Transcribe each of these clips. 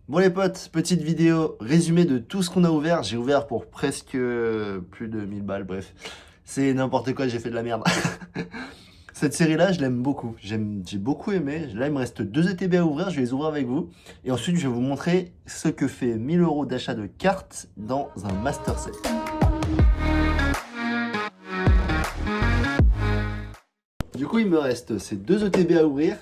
Bon les potes, petite vidéo résumé de tout ce qu'on a ouvert. J'ai ouvert pour presque plus de 1000 balles, bref. C'est n'importe quoi, j'ai fait de la merde. Cette série-là, je l'aime beaucoup. J'ai beaucoup aimé. Là, il me reste 2 ETB à ouvrir, je vais les ouvrir avec vous. Et ensuite, je vais vous montrer ce que fait 1000 euros d'achat de cartes dans un Master Set. Du coup, il me reste ces 2 ETB à ouvrir.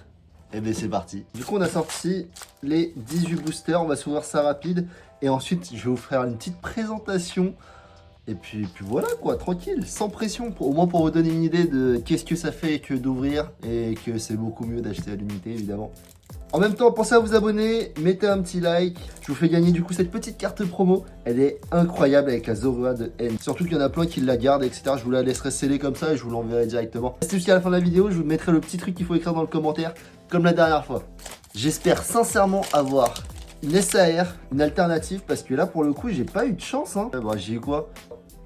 Et bien c'est parti. Du coup on a sorti les 18 boosters, on va s'ouvrir ça rapide. Et ensuite je vais vous faire une petite présentation. Et puis voilà quoi, tranquille, sans pression. Au moins pour vous donner une idée de qu'est-ce que ça fait que d'ouvrir. Et que c'est beaucoup mieux d'acheter à l'unité évidemment. En même temps, pensez à vous abonner, mettez un petit like. Je vous fais gagner du coup cette petite carte promo. Elle est incroyable avec la Zorua de N. Surtout qu'il y en a plein qui la gardent, etc. Je vous la laisserai sceller comme ça et je vous l'enverrai directement. Restez jusqu'à la fin de la vidéo, je vous mettrai le petit truc qu'il faut écrire dans le commentaire, comme la dernière fois. J'espère sincèrement avoir une SAR, une alternative, parce que là pour le coup j'ai pas eu de chance. J'ai eu quoi?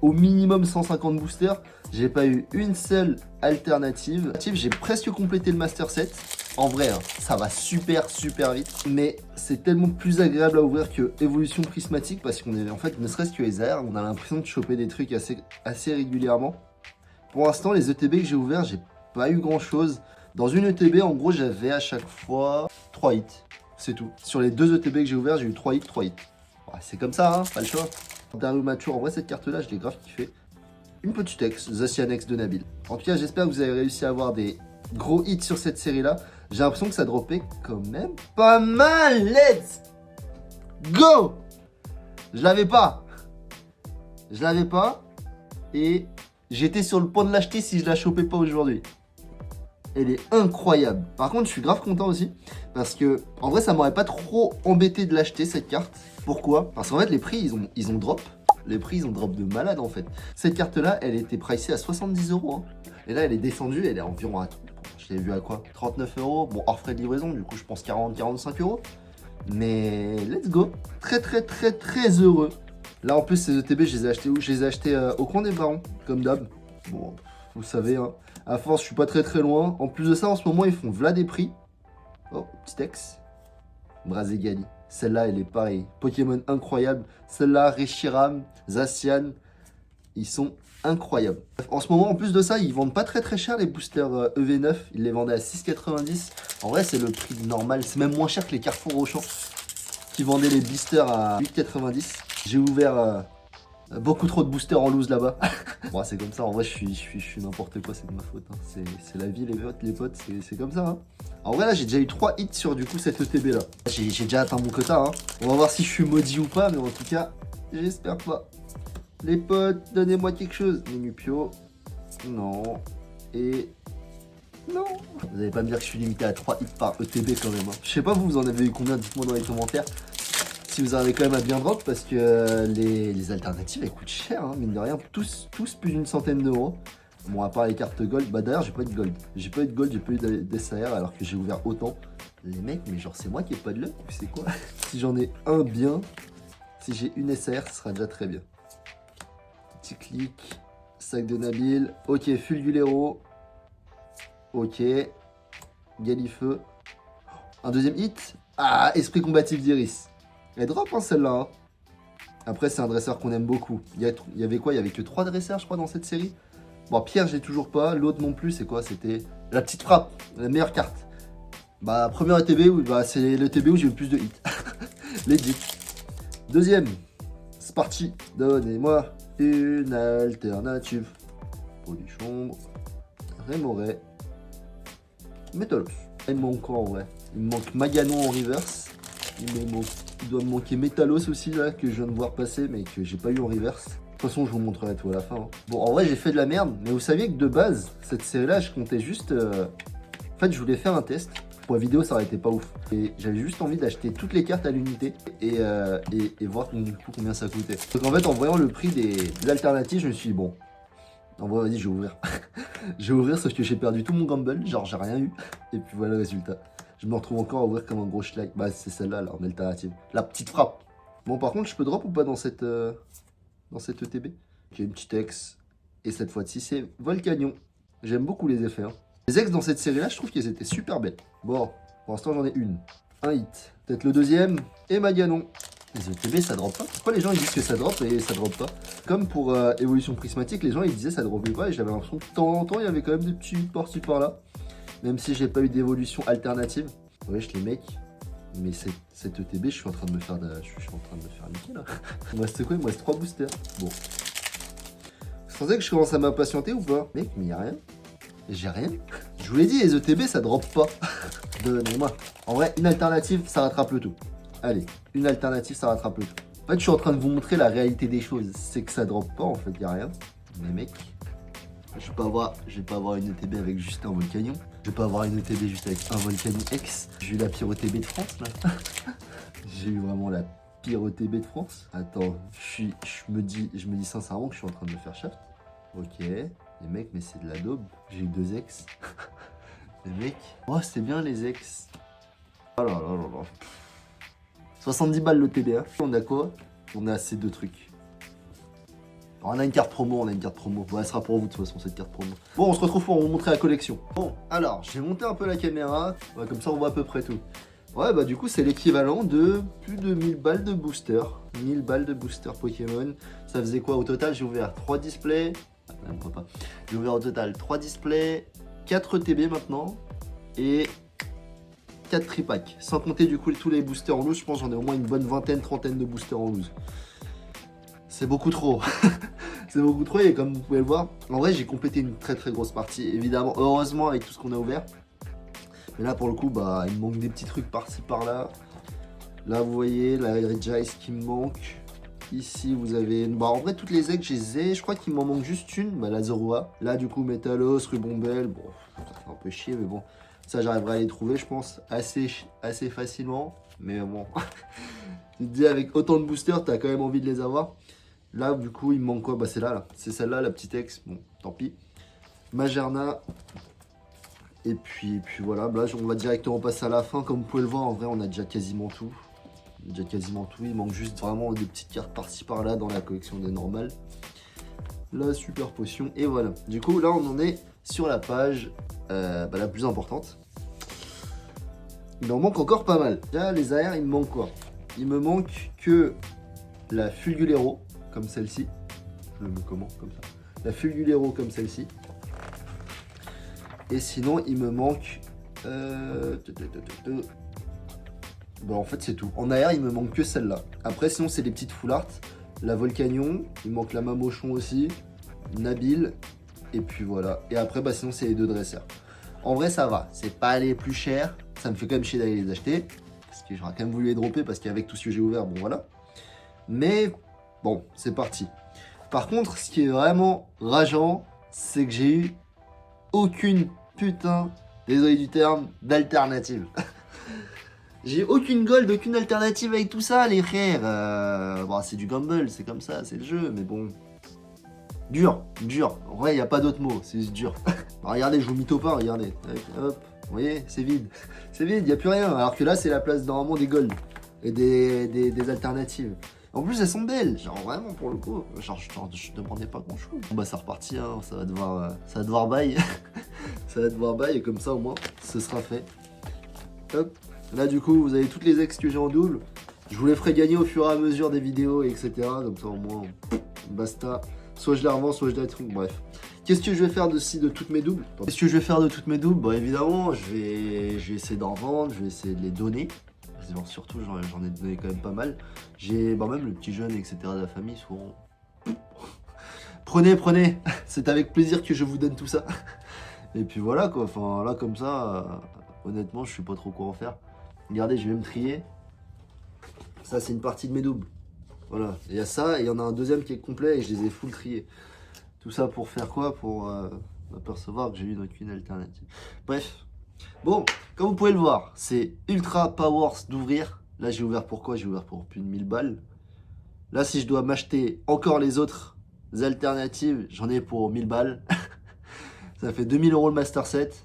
Au minimum 150 boosters. J'ai pas eu une seule alternative. J'ai presque complété le Master Set. En vrai, ça va super vite. Mais c'est tellement plus agréable à ouvrir que Évolution Prismatique. Parce qu'on est en fait, ne serait-ce que les airs, on a l'impression de choper des trucs assez régulièrement. Pour l'instant, les ETB que j'ai ouverts, j'ai pas eu grand chose. Dans une ETB, en gros, j'avais à chaque fois 3 hits. C'est tout. Sur les 2 ETB que j'ai ouverts, j'ai eu 3 hits, 3 hits. Ouais, c'est comme ça, pas le choix. Dario Mature, en vrai, cette carte-là, je l'ai grave kiffé. Une petite ex, Zacianex de Nabil. En tout cas, j'espère que vous avez réussi à avoir des gros hits sur cette série-là. J'ai l'impression que ça dropait quand même pas mal. Let's go! Je l'avais pas. Je l'avais pas. Et j'étais sur le point de l'acheter si je la chopais pas aujourd'hui. Elle est incroyable. Par contre, je suis grave content aussi. Parce que, en vrai, ça m'aurait pas trop embêté de l'acheter, cette carte. Pourquoi? Parce qu'en fait, les prix, ils ont drop. Les prix, ils ont drop de malade, en fait. Cette carte-là, elle était pricée à 70 euros. Et là, elle est descendue. Elle est environ à... Je l'ai vu à quoi? 39 euros. Bon, hors frais de livraison. Du coup, je pense 40-45 euros. Mais let's go. Très heureux. Là, en plus, ces ETB, je les ai achetés où? Je les ai achetés au coin des Barons, comme d'hab. Bon, vous savez, hein. À force, je suis pas très loin. En plus de ça, en ce moment, ils font v'là des prix. Oh, petit ex. Brazegali. Celle-là, elle est pareille. Pokémon incroyable. Celle-là, Reshiram, Zacian. Ils sont incroyables. En ce moment, en plus de ça, ils vendent pas très cher les boosters EV9. Ils les vendaient à 6,90. En vrai, c'est le prix normal. C'est même moins cher que les Carrefour Auchan qui vendaient les boosters à 8,90. J'ai ouvert beaucoup trop de boosters en loose là-bas. Bon, c'est comme ça, en vrai, je suis n'importe quoi, c'est de ma faute. C'est la vie, les potes, c'est comme ça. En vrai, là, j'ai déjà eu 3 hits sur du coup cette ETB là. J'ai déjà atteint mon quota. On va voir si je suis maudit ou pas, mais en tout cas, j'espère pas. Les potes, donnez-moi quelque chose. Minupio, non. Et non. Vous allez pas me dire que je suis limité à 3 hits par ETB quand même. Je sais pas, vous en avez eu combien, dites-moi dans les commentaires. Si vous arrivez quand même à bien drop, parce que les alternatives elles coûtent cher, mine de rien, tous plus d'une centaine d'euros. Bon, à part les cartes gold, bah d'ailleurs j'ai pas eu de gold. J'ai pas eu de gold, j'ai pas eu d'SAR alors que j'ai ouvert autant. Les mecs, mais genre c'est moi qui ai pas de luck, ou c'est quoi? Si j'en ai un bien, si j'ai une SAR, ce sera déjà très bien. Petit clic, sac de Nabil, ok, Fulgulero, ok, Galifeu. Un deuxième hit, ah, Esprit combatif d'Iris. Elle drop celle-là. Après, c'est un dresseur qu'on aime beaucoup. Il y avait quoi? Il y avait que 3 dresseurs, je crois, dans cette série. Bon, Pierre, j'ai toujours pas. L'autre non plus, c'est quoi? C'était la petite frappe, la meilleure carte. Bah, première ETB, bah, c'est le TB où j'ai eu le plus de hits. Legit. Deuxième, c'est parti. Donnez-moi une alternative. Polichon, Rémoret, Métalos. Il me manque quoi en vrai? Il me manque Maganon en reverse. Il doit me manquer Métalos aussi là, que je viens de voir passer, mais que j'ai pas eu en reverse. De toute façon, je vous montrerai tout à la fin. Bon, en vrai, j'ai fait de la merde, mais vous saviez que de base, cette série-là, je comptais juste... En fait, je voulais faire un test. Pour la vidéo, ça aurait été pas ouf. Et j'avais juste envie d'acheter toutes les cartes à l'unité et voir du coup combien ça coûtait. Donc en fait, en voyant le prix des alternatives, je me suis dit, bon, en vrai, vas-y, je vais ouvrir. Je vais ouvrir, sauf que j'ai perdu tout mon gamble, genre j'ai rien eu. Et puis voilà le résultat. Je me retrouve encore à ouvrir comme un gros schlag. Bah, c'est celle-là, là, en alternative. La petite frappe. Bon, par contre, je peux drop ou pas dans cette ETB? J'ai une petite ex. Et cette fois-ci, c'est Volcanion. J'aime beaucoup les effets. Les ex dans cette série-là, je trouve qu'elles étaient super belles. Bon, pour l'instant, j'en ai une. Un hit. Peut-être le deuxième. Et Maganon. Les ETB, ça drop pas. Pourquoi les gens ils disent que ça drop et ça drop pas? Comme pour évolution prismatique, les gens ils disaient ça dropait pas et j'avais l'impression que de temps en temps il y avait quand même des petits par-ci par-là. Même si j'ai pas eu d'évolution alternative. Wesh les mecs. Mais cette ETB, je suis en train de me faire niquer là. Il me reste quoi? Il me reste 3 boosters. Bon. Vous pensez que je commence à m'impatienter ou pas? Mec, mais y'a rien. J'ai rien. Je vous l'ai dit, les ETB ça drop pas. Donnez-moi. En vrai, une alternative, ça rattrape le tout. Allez, une alternative, ça rattrape le tout. En fait, je suis en train de vous montrer la réalité des choses. C'est que ça drop pas, en fait, y a rien. Mais mec, je vais pas avoir une ETB avec juste un Volcanion. Je vais pas avoir une ETB juste avec un Volcanion X. J'ai eu la pire ETB de France, là. J'ai eu vraiment la pire ETB de France. Attends, je me dis sincèrement que je suis en train de me faire shaft. Ok, les mecs, mais c'est de la daube. J'ai eu 2 ex. Les mecs, oh, c'est bien les ex. Oh là là là là. 70 balles le TBA. On a quoi? On a ces 2 trucs. Alors, on a une carte promo, Bon, elle sera pour vous de toute façon cette carte promo. Bon, on se retrouve pour vous montrer la collection. Bon, alors, j'ai monté un peu la caméra. Ouais, comme ça on voit à peu près tout. Ouais, bah du coup c'est l'équivalent de plus de 1000 balles de booster. 1000 balles de booster Pokémon. Ça faisait quoi au total? J'ai ouvert 3 displays. Ah, même pas. J'ai ouvert au total 3 displays, 4 TB maintenant. Et 4 tripacks, sans compter du coup tous les boosters en loose. Je pense j'en ai au moins une bonne vingtaine, trentaine de boosters en loose. C'est beaucoup trop. C'est beaucoup trop et comme vous pouvez le voir, en vrai j'ai complété une très grosse partie. Évidemment, heureusement avec tout ce qu'on a ouvert. Mais là pour le coup, bah il me manque des petits trucs par-ci par-là. Là vous voyez la Regice qui me manque. Ici vous avez, bah en vrai toutes les eggs je les ai. Je crois qu'il m'en manque juste une, bah la Zorua. Là du coup Metalos, Rubombel, bon ça fait un peu chier mais bon. Ça, j'arriverai à les trouver, je pense, assez facilement. Mais bon, tu te dis, avec autant de boosters, t'as quand même envie de les avoir. Là, du coup, il me manque quoi? Bah, c'est là. C'est celle-là, la petite ex. Bon, tant pis. Magerna. Et puis voilà. Là, on va directement passer à la fin. Comme vous pouvez le voir, en vrai, on a déjà quasiment tout. Il manque juste vraiment des petites cartes par-ci par-là dans la collection des normales. La super potion. Et voilà. Du coup, là, on en est sur la page la plus importante. Il en manque encore pas mal. Là, les AR, il me manque quoi? Il me manque que la Fulgulero, comme celle-ci. Je le mets comment? Comme ça. La Fulgulero, comme celle-ci. Et sinon, il me manque... Bon, en fait, c'est tout. En AR, il me manque que celle-là. Après, sinon, c'est les petites full art. La Volcanion. Il me manque la Mamochon aussi. Nabil. Et puis voilà. Et après, bah, sinon, c'est les 2 dresseurs. En vrai, ça va. C'est pas les plus chers. Ça me fait quand même chier d'aller les acheter. Parce que j'aurais quand même voulu les dropper. Parce qu'avec tout ce que j'ai ouvert, bon voilà. Mais bon, c'est parti. Par contre, ce qui est vraiment rageant, c'est que j'ai eu aucune putain, désolé du terme, d'alternative. J'ai aucune gold, aucune alternative avec tout ça, les frères. Bon, c'est du gamble, c'est comme ça, c'est le jeu, mais bon. Dur. En vrai, il n'y a pas d'autre mot, c'est dur. Alors, regardez, je vous mytho pas, regardez. Hop, vous voyez, c'est vide. C'est vide, il n'y a plus rien. Alors que là, c'est la place normalement des golds et des alternatives. En plus, elles sont belles. Genre, vraiment, pour le coup, genre, je demandais pas grand chose. Bon, bah, c'est reparti, hein. Ça va devoir bail. Ça va devoir bail, et comme ça, au moins, ce sera fait. Hop. Là, du coup, vous avez toutes les ex que j'ai en double. Je vous les ferai gagner au fur et à mesure des vidéos, etc. Comme ça, au moins, basta. Soit je les revends, soit je les trouve. Bref. Qu'est-ce que je vais faire de toutes mes doubles? Bah, évidemment, je vais essayer d'en vendre, je vais essayer de les donner. Surtout, j'en ai donné quand même pas mal. J'ai même le petit jeune, etc. de la famille, souvent. Prenez. C'est avec plaisir que je vous donne tout ça. Et puis voilà, quoi. Enfin, là, comme ça, honnêtement, je sais pas trop quoi en faire. Regardez, je vais me trier. Ça, c'est une partie de mes doubles. Voilà, il y a ça, et il y en a un deuxième qui est complet, et je les ai full triés. Tout ça pour faire quoi? Pour apercevoir que j'ai eu aucune alternative. Bref. Bon, comme vous pouvez le voir, c'est ultra powers d'ouvrir. Là, j'ai ouvert pour quoi? J'ai ouvert pour plus de 1000 balles. Là, si je dois m'acheter encore les autres alternatives, j'en ai pour 1000 balles. Ça fait 2000 € le master set.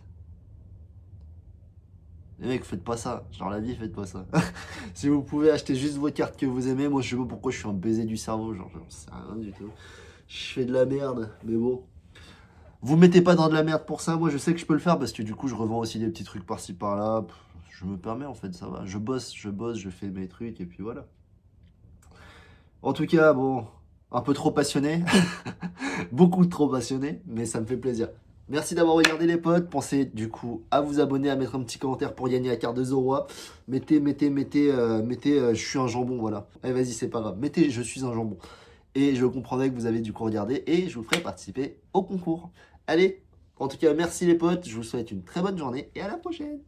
Les mecs, faites pas ça. Genre, la vie, faites pas ça. Si vous pouvez acheter juste vos cartes que vous aimez, moi, je sais pas pourquoi je suis un baiser du cerveau. Genre, j'en sais rien du tout. Je fais de la merde, mais bon. Vous mettez pas dans de la merde pour ça. Moi, je sais que je peux le faire parce que du coup, je revends aussi des petits trucs par-ci par-là. je me permets en fait, ça va. Je bosse, je fais mes trucs et puis voilà. En tout cas, bon, un peu trop passionné. Beaucoup trop passionné, mais ça me fait plaisir. Merci d'avoir regardé les potes. Pensez du coup à vous abonner, à mettre un petit commentaire pour gagner la carte de Zoroa. Mettez, je suis un jambon, voilà. Allez, vas-y, c'est pas grave. Mettez, je suis un jambon. Et je comprendrai que vous avez du coup regardé et je vous ferai participer au concours. Allez, en tout cas, merci les potes. Je vous souhaite une très bonne journée et à la prochaine.